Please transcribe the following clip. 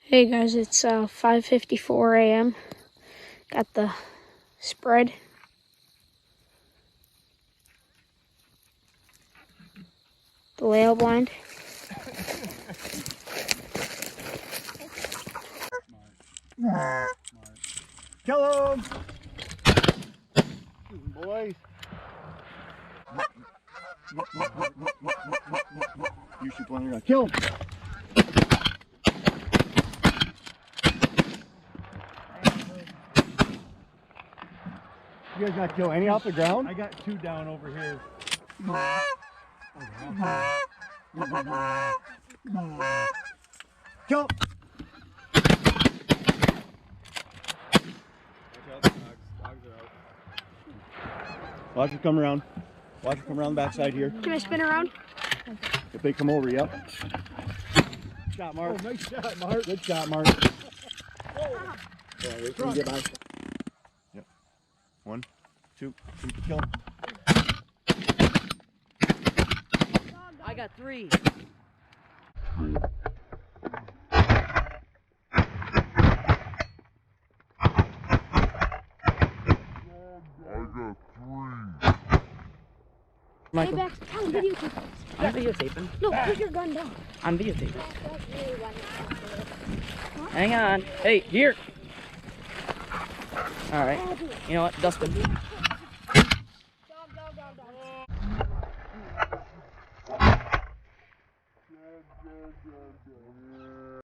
Hey guys, it's 5:54 a.m. Got the spread. The layout blind. Kill him! Boys. You shoot one, you're gonna kill him. You guys not kill any off the ground? I got 2 down over here. Kill him! Watch it come around. Watch it come around the backside here. Can I spin around? If they come over, yep. Shot, Mark. Oh, nice shot, Mark. Good shot, Mark. Yeah, wait till you get by. Yep. 1, 2, shoot to kill him. I got 3. Michael. Hey, Bex, I'm videotaping. I'm videotaping. No, put your gun down. I'm videotaping. Hang on. Hey, here. All right. You know what, Dustin?